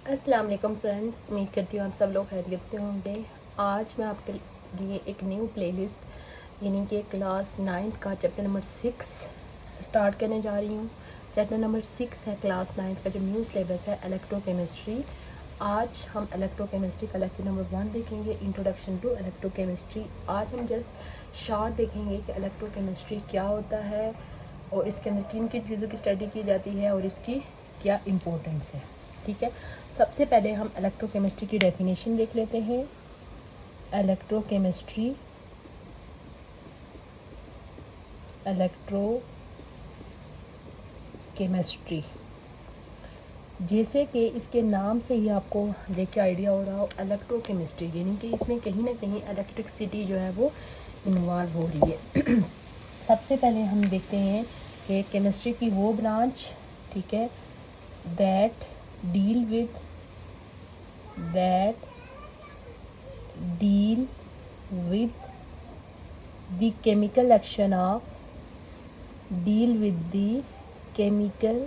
अस्सलाम वालेकुम फ्रेंड्स, उम्मीद करती हूँ आप सब लोग खैरियत से होंगे। आज मैं आपके लिए एक न्यू प्लेलिस्ट यानी कि क्लास 9th का चैप्टर नंबर 6 स्टार्ट करने जा रही हूँ। चैप्टर नंबर 6 है क्लास 9th का जो न्यू सिलेबस है इलेक्ट्रोकेमिस्ट्री। आज हम इलेक्ट्रोकेमिस्ट्री का लेक्चर नंबर 1 देखेंगे, इंट्रोडक्शन टू इलेक्ट्रोकेमिस्ट्री। आज हम जस्ट शॉर्ट देखेंगे कि इलेक्ट्रोकेमिस्ट्री क्या होता है और इसके अंदर किन किन चीज़ों की स्टडी की जाती है और इसकी क्या इम्पोर्टेंस है। ठीक है, सबसे पहले हम इलेक्ट्रोकेमिस्ट्री की डेफिनेशन देख लेते हैं। इलेक्ट्रोकेमिस्ट्री जैसे कि इसके नाम से ही आपको देख के आइडिया हो रहा हो, इलेक्ट्रोकेमिस्ट्री यानी कि इसमें कहीं ना कहीं इलेक्ट्रिसिटी जो है वो इन्वॉल्व हो रही है। सबसे पहले हम देखते हैं कि केमिस्ट्री की वो ब्रांच, ठीक है, that deal with the chemical action of deal with the chemical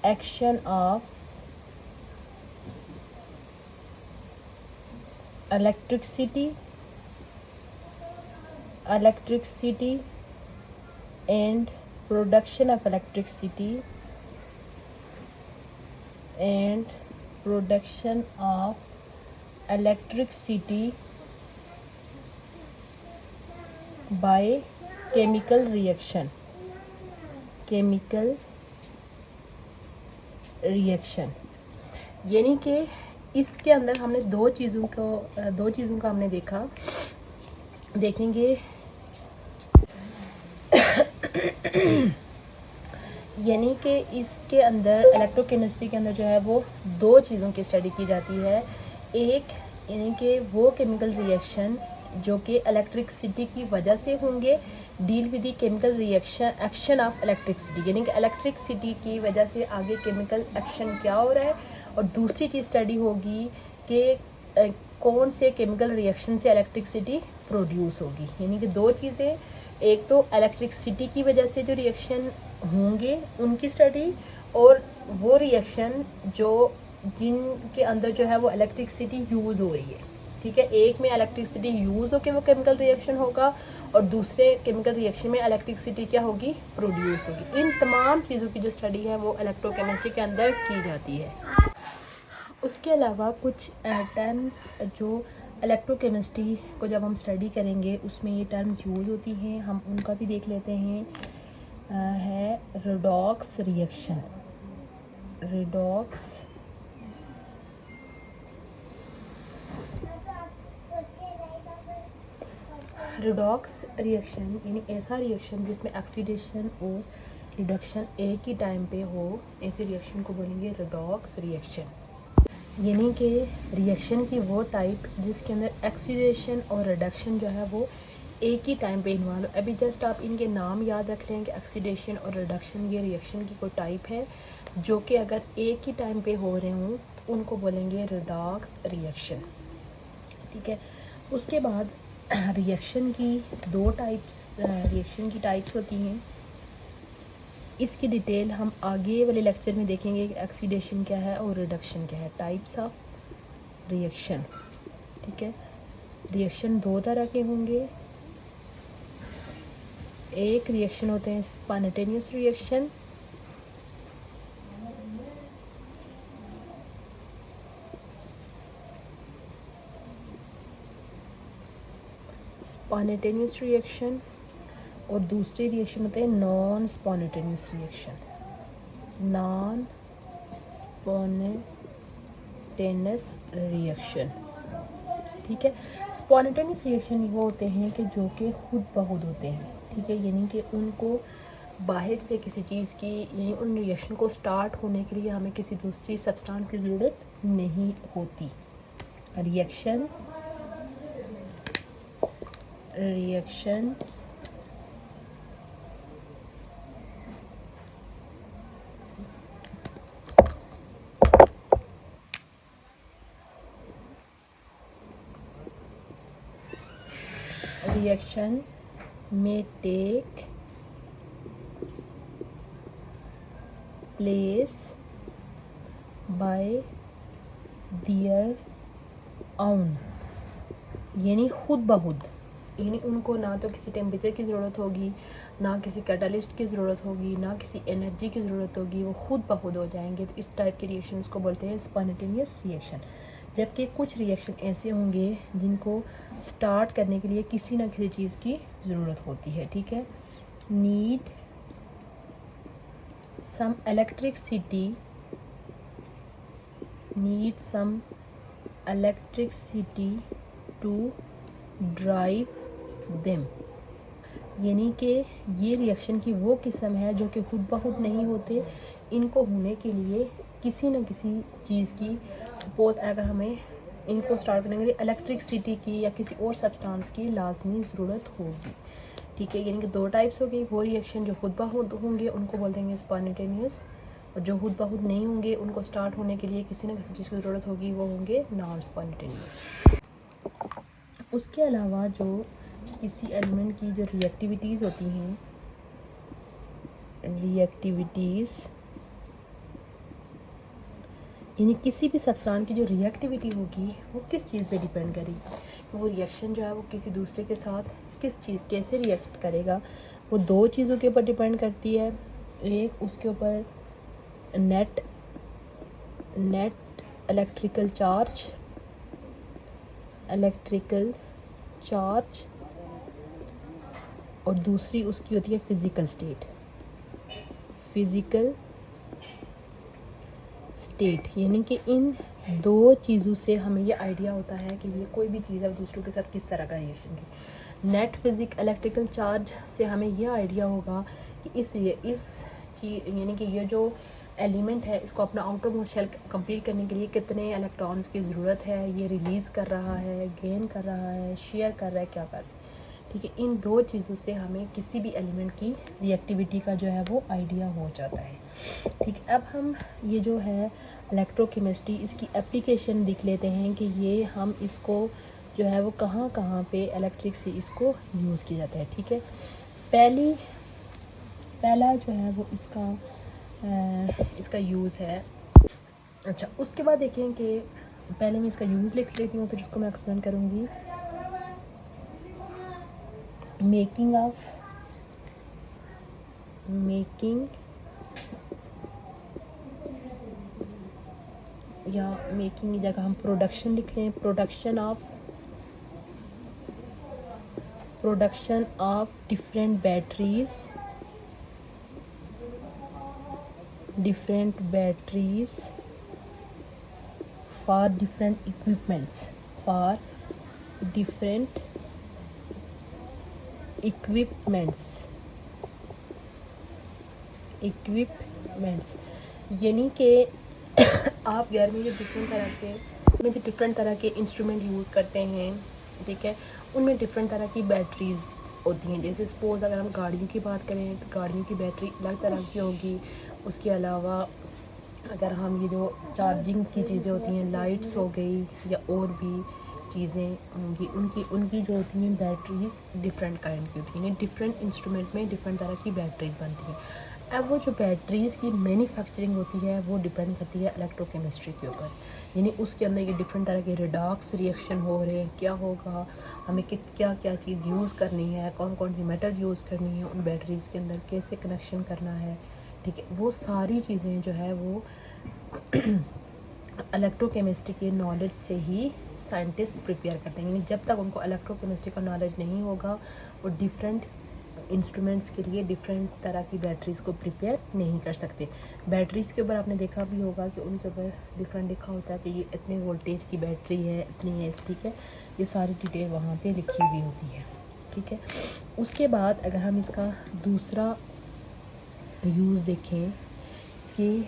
action of electricity and production of electricity by chemical reaction यानी कि इसके अंदर हमने दो चीज़ों का हमने देखेंगे। यानी कि इसके अंदर इलेक्ट्रोकेमिस्ट्री के अंदर जो है वो दो चीज़ों की स्टडी की जाती है। एक यानी कि वो केमिकल रिएक्शन जो कि इलेक्ट्रिसिटी की वजह से होंगे, deal with the chemical reaction action of electricity, यानी कि इलेक्ट्रिसिटी की वजह से आगे केमिकल एक्शन क्या हो रहा है। और दूसरी चीज़ स्टडी होगी कि कौन से केमिकल रिएक्शन से इलेक्ट्रिसिटी प्रोड्यूस होगी। यानी कि दो चीज़ें, एक तो इलेक्ट्रिसिटी की वजह से जो रिएक्शन होंगे उनकी स्टडी, और वो रिएक्शन जो जिनके अंदर जो है वो इलेक्ट्रिसिटी यूज़ हो रही है। ठीक है, एक में इलेक्ट्रिसिटी यूज़ होकर वो केमिकल रिएक्शन होगा और दूसरे केमिकल रिएक्शन में इलेक्ट्रिसिटी क्या होगी, प्रोड्यूस होगी। इन तमाम चीज़ों की जो स्टडी है वो इलेक्ट्रोकेमिस्ट्री के अंदर की जाती है। उसके अलावा कुछ टर्म्स जो इलेक्ट्रोकेमिस्ट्री को जब हम स्टडी करेंगे उसमें ये टर्म्स यूज होती हैं, हम उनका भी देख लेते हैं। है रेडॉक्स रिएक्शन। रेडॉक्स रिएक्शन यानी ऐसा रिएक्शन जिसमें ऑक्सीडेशन और रिडक्शन एक ही टाइम पे हो, ऐसे रिएक्शन को बोलेंगे रेडॉक्स रिएक्शन। यानी कि रिएक्शन की वो टाइप जिसके अंदर ऑक्सीडेशन और रिडक्शन जो है वो एक ही टाइम पे इन्वॉल्व। अभी जस्ट आप इनके नाम याद रख लें कि ऑक्सीडेशन और रिडक्शन ये रिएक्शन की कोई टाइप है जो कि अगर एक ही टाइम पे हो रहे हों तो उनको बोलेंगे रेडॉक्स रिएक्शन। ठीक है, उसके बाद रिएक्शन की टाइप्स होती हैं। इसकी डिटेल हम आगे वाले लेक्चर में देखेंगे कि ऑक्सीडेशन क्या है और रिडक्शन क्या है, टाइप्स ऑफ रिएक्शन। ठीक है, रिएक्शन दो तरह के होंगे। एक रिएक्शन होते हैं स्पॉन्टेनियस रिएक्शन, और दूसरे रिएक्शन होते हैं नॉन स्पॉन्टेनियस रिएक्शन। ठीक है, स्पॉन्टेनियस रिएक्शन वो होते हैं कि जो कि खुद ब खुद होते हैं। ठीक है, यानी कि उनको बाहर से किसी चीज़ की, यानी उन रिएक्शन को स्टार्ट होने के लिए हमें किसी दूसरी सब्सटेंस की ज़रूरत नहीं होती। Reactions may take place bye their own, यानी खुद ब खुद, यानी उनको ना तो किसी टेम्परेचर की ज़रूरत होगी, ना किसी कैटालिस्ट की ज़रूरत होगी, ना किसी एनर्जी की ज़रूरत होगी, वो खुद ब खुद हो जाएंगे। तो इस टाइप के रिएक्शंस को बोलते हैं स्पॉन्टेनियस रिएक्शन। जबकि कुछ रिएक्शन ऐसे होंगे जिनको स्टार्ट करने के लिए किसी ना किसी चीज़ की ज़रूरत होती है, ठीक है। Need some electricity, need some electricity to drive them, यानी कि ये रिएक्शन की वो किस्म है जो कि खुद ब खुद नहीं होते। इनको होने के लिए किसी न किसी चीज़ की, सपोज़ अगर हमें इनको स्टार्ट करने के लिए इलेक्ट्रिसिटी की या किसी और सब्सटेंस की लाजमी ज़रूरत होगी, ठीक है। यानी कि दो टाइप्स हो गई, वो रिएक्शन जो खुद ब खुद होंगे उनको बोल देंगे स्पॉन्टेनियस, और जो खुद ब खुद नहीं होंगे उनको स्टार्ट होने के लिए किसी न किसी चीज़ की ज़रूरत होगी, वो होंगे नॉन स्पॉन्टेनियस। उसके अलावा जो किसी एलिमेंट की जो रिएक्टिविटीज़ होती हैं, रिएक्टिविटीज़ यानी किसी भी सब्सटेंस की जो रिएक्टिविटी होगी वो किस चीज़ पे डिपेंड करेगी, वो रिएक्शन जो है वो किसी दूसरे के साथ किस चीज़ कैसे रिएक्ट करेगा, वो दो चीज़ों के ऊपर डिपेंड करती है। एक उसके ऊपर नेट इलेक्ट्रिकल चार्ज, और दूसरी उसकी होती है फिज़िकल स्टेट, यानी कि इन दो चीज़ों से हमें ये आइडिया होता है कि ये कोई भी चीज़ है दूसरों के साथ किस तरह का रिएक्शन की। नेट फिजिक इलेक्ट्रिकल चार्ज से हमें यह आइडिया होगा कि इस चीज़ यानी कि ये जो एलिमेंट है इसको अपना आउटर मोस्ट शेल कंप्लीट करने के लिए कितने इलेक्ट्रॉन्स की ज़रूरत है, ये रिलीज़ कर रहा है, गेन कर रहा है, शेयर कर रहा है, क्या कर रहा है, ठीक है। इन दो चीज़ों से हमें किसी भी एलिमेंट की रिएक्टिविटी का जो है वो आइडिया हो जाता है, ठीक है। अब हम ये जो है इलेक्ट्रोकेमिस्ट्री, इसकी एप्लीकेशन देख लेते हैं कि ये हम इसको जो है वो कहाँ कहाँ पे इलेक्ट्रिक से इसको यूज़ किया जाता है, ठीक है। पहला जो है वो इसका यूज़ है। अच्छा, उसके बाद देखें कि पहले मैं इसका यूज़ लिख लेती हूँ, फिर इसको मैं एक्सप्लेन करूँगी। मेकिंग या मेकिंग की जगह हम प्रोडक्शन लिख लें। Production of different batteries for different equipments, यानी कि आप घर में जो डिफरेंट तरह के इंस्ट्रूमेंट यूज़ करते हैं, ठीक है, उनमें डिफरेंट तरह की बैटरीज होती हैं। जैसे सपोज़ अगर हम गाड़ियों की बात करें तो गाड़ियों की बैटरी अलग तरह की होगी। उसके अलावा अगर हम ये जो चार्जिंग की चीज़ें होती हैं, लाइट्स हो गई या और भी चीज़ें होंगी, उनकी जो होती हैं बैटरीज डिफरेंट काइंड की होती हैं। डिफरेंट इंस्ट्रूमेंट में डिफरेंट तरह की बैटरीज बनती हैं। अब वो जो बैटरीज़ की मैन्युफैक्चरिंग होती है वो डिपेंड करती है इलेक्ट्रोकेमिस्ट्री के ऊपर, यानी उसके अंदर ये डिफरेंट तरह के रिडॉक्स रिएक्शन हो रहे हैं, क्या होगा, हमें क्या क्या चीज़ यूज़ करनी है, कौन कौन सी मेटल यूज़ करनी है उन बैटरीज़ के अंदर, कैसे कनेक्शन करना है, ठीक है। वो सारी चीज़ें जो है वो इलेक्ट्रोकेमिस्ट्री के नॉलेज से ही साइंटिस्ट प्रिपेयर करते हैं। यानी जब तक उनको इलेक्ट्रोकेमिस्ट्री का नॉलेज नहीं होगा वो डिफरेंट इंस्ट्रूमेंट्स के लिए डिफरेंट तरह की बैटरीज़ को प्रिपेयर नहीं कर सकते। बैटरीज़ के ऊपर आपने देखा भी होगा कि उनके ऊपर डिफरेंट लिखा होता है कि ये इतने वोल्टेज की बैटरी है, इतनी है, ठीक है। ये सारी डिटेल वहाँ पे लिखी हुई होती है, ठीक है। उसके बाद अगर हम इसका दूसरा यूज़ देखें कि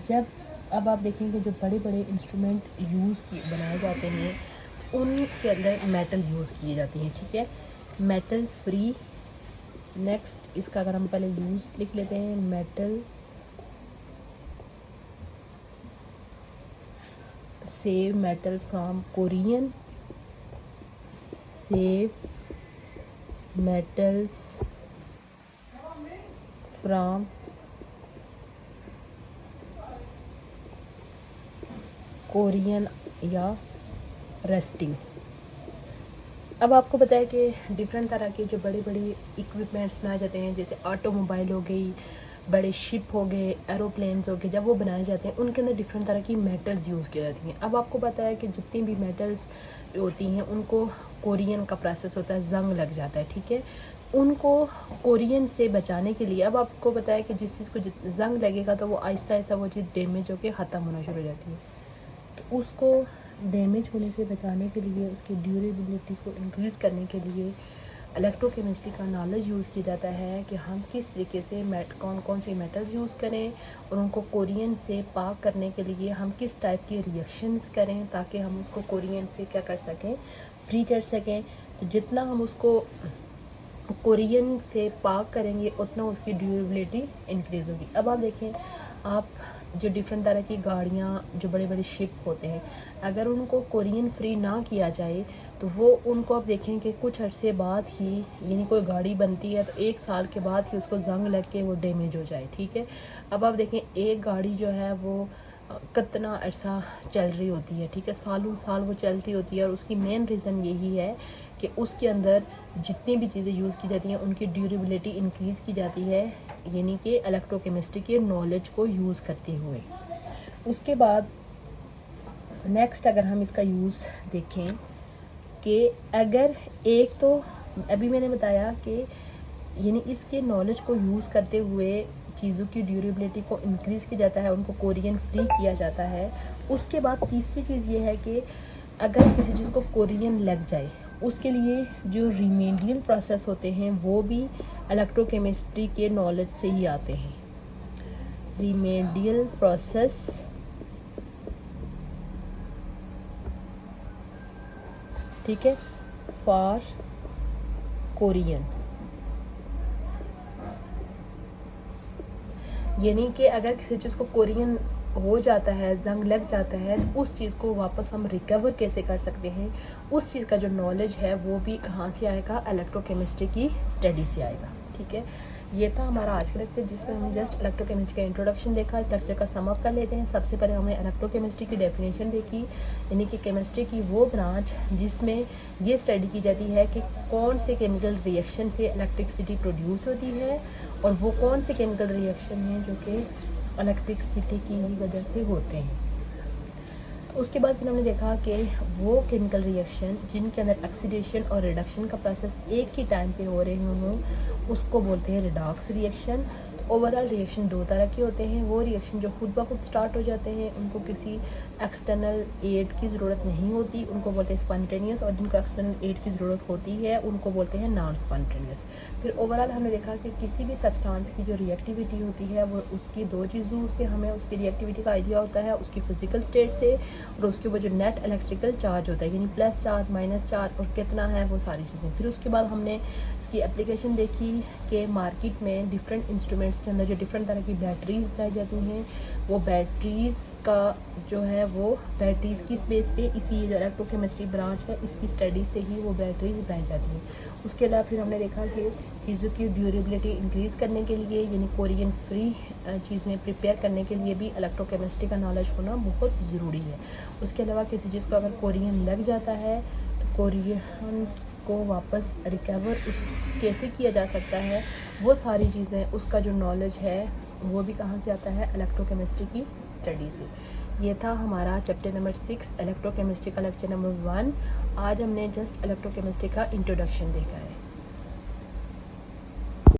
जब अब आप देखेंगे जो बड़े बड़े इंस्ट्रूमेंट बनाए जाते हैं उनके अंदर मेटल यूज़ किए जाते हैं, ठीक है, मेटल फ्री। नेक्स्ट इसका अगर हम पहले यूज़ लिख लेते हैं, metal save metal from Korean, save metals from Korean या रस्टिंग। अब आपको पता है कि डिफरेंट तरह के जो बड़े बड़े इक्विपमेंट्स बनाए जाते हैं, जैसे ऑटोमोबाइल हो गई, बड़े शिप हो गए, एरोप्लेन्स हो गए, जब वो बनाए जाते हैं उनके अंदर डिफरेंट तरह की मेटल्स यूज़ की जाती हैं। अब आपको पता है कि जितनी भी मेटल्स होती हैं उनको कोरियन का प्रोसेस होता है, जंग लग जाता है, ठीक है। उनको कोरियन से बचाने के लिए, अब आपको पता है कि जिस चीज़ को जंग लगेगा तो वो आहिस्ता आहिस्ता वो चीज़ डैमेज होकर ख़त्म होना शुरू हो जाती है। तो उसको डैमेज होने से बचाने के लिए, उसकी ड्यूरेबिलिटी को इंक्रीज़ करने के लिए इलेक्ट्रोकेमिस्ट्री का नॉलेज यूज़ किया जाता है कि हम किस तरीके से कौन कौन सी मेटल्स यूज़ करें और उनको कोरियन से पाक करने के लिए हम किस टाइप के रिएक्शंस करें ताकि हम उसको कोरियन से क्या कर सकें, फ्री कर सकें। तो जितना हम उसको कोरियन से पाक करेंगे उतना उसकी ड्यूरेबिलिटी इंक्रीज़ होगी। अब आप देखें, आप जो डिफरेंट तरह की गाड़ियाँ, जो बड़े बड़े शिप होते हैं, अगर उनको कोरियन फ्री ना किया जाए तो वो उनको आप देखें कि कुछ अरसे बाद ही, यानी कोई गाड़ी बनती है तो 1 साल के बाद ही उसको जंग लग के वो डैमेज हो जाए, ठीक है। अब आप देखें एक गाड़ी जो है वो कितना अरसा चल रही होती है, ठीक है, सालों साल वो चलती होती है और उसकी मेन रीज़न यही है कि उसके अंदर जितनी भी चीज़ें यूज़ की जाती हैं उनकी ड्यूरेबिलिटी इंक्रीज़ की जाती है, यानी कि इलेक्ट्रोकेमिस्ट्री के नॉलेज को यूज़ करते हुए। उसके बाद नेक्स्ट अगर हम इसका यूज़ देखें कि अगर एक तो अभी मैंने बताया कि यानी इसके नॉलेज को यूज़ करते हुए चीज़ों की ड्यूरेबिलिटी को इंक्रीज़ किया जाता है, उनको कोरियन फ्री किया जाता है। उसके बाद तीसरी चीज़ ये है कि अगर किसी चीज़ को कोरियन लग जाए उसके लिए जो रिमेडियल प्रोसेस होते हैं वो भी इलेक्ट्रोकेमिस्ट्री के नॉलेज से ही आते हैं। रिमेडियल प्रोसेस ठीक है फॉर कोरियन, यानी कि अगर किसी चीज़ को कोरियन हो जाता है, जंग लग जाता है, तो उस चीज़ को वापस हम रिकवर कैसे कर सकते हैं, उस चीज़ का जो नॉलेज है वो भी कहाँ से आएगा, इलेक्ट्रोकेमिस्ट्री की स्टडी से आएगा, ठीक है। ये था हमारा आज का लेक्चर जिसमें हमने जस्ट इलेक्ट्रोकेमिस्ट्री का इंट्रोडक्शन देखा। इस लेक्चर का सम अप कर लेते हैं। सबसे पहले हमने इलेक्ट्रोकेमिस्ट्री की डेफिनेशन देखी, यानी कि केमिस्ट्री की वो ब्रांच जिसमें ये स्टडी की जाती है कि कौन से केमिकल रिएक्शन से इलेक्ट्रिसिटी प्रोड्यूस होती है और वो कौन से केमिकल रिएक्शन हैं जो कि इलेक्ट्रिसिटी की ही वजह से होते हैं। उसके बाद फिर हमने देखा कि वो केमिकल रिएक्शन जिनके अंदर ऑक्सीडेशन और रिडक्शन का प्रोसेस एक ही टाइम पे हो रहे हों उसको बोलते हैं रिडॉक्स रिएक्शन। ओवरऑल रिएक्शन दो तरह के होते हैं, वो रिएक्शन जो खुद ब खुद स्टार्ट हो जाते हैं, उनको किसी एक्सटर्नल एड की ज़रूरत नहीं होती, उनको बोलते हैं स्पॉन्टेनियस, और जिनको एक्सटर्नल एड की ज़रूरत होती है उनको बोलते हैं नॉन स्पॉन्टेनियस। फिर ओवरऑल हमने देखा कि किसी भी सब्सटेंस की जो रिएक्टिविटी होती है वो उसकी दो चीज़ों से हमें उसकी रिएक्टिविटी का आइडिया होता है, उसकी फिजिकल स्टेट से और उसके ऊपर जो नेट इलेक्ट्रिकल चार्ज होता है, यानी प्लस चार्ज माइनस चार्ज और कितना है, वो सारी चीज़ें। फिर उसके बाद हमने इसकी एप्लीकेशन देखी कि मार्केट में डिफरेंट इंस्ट्रूमेंट्स के अंदर जो डिफरेंट तरह की बैटरीज बनाई जाती हैं, वो बैटरीज का जो है वो बैटरीज की स्पेस पे इसी जो इलेक्ट्रोकेमिस्ट्री ब्रांच है इसकी स्टडी से ही वो बैटरीज बनाई जाती हैं। उसके अलावा फिर हमने देखा कि चीज़ों की ड्यूरेबिलिटी इंक्रीज़ करने के लिए, यानी कोरियन फ्री चीज़ें प्रिपेयर करने के लिए भी इलेक्ट्रोकेमिस्ट्री का नॉलेज होना बहुत ज़रूरी है। उसके अलावा किसी चीज़ को अगर कोरियन लग जाता है तो कोरियंस को वापस रिकवर उस कैसे किया जा सकता है, वो सारी चीज़ें, उसका जो नॉलेज है वो भी कहाँ से आता है, इलेक्ट्रोकेमिस्ट्री की स्टडी से। ये था हमारा चैप्टर नंबर 6 इलेक्ट्रोकेमिस्ट्री का लेक्चर नंबर 1। आज हमने जस्ट इलेक्ट्रोकेमिस्ट्री का इंट्रोडक्शन देखा है।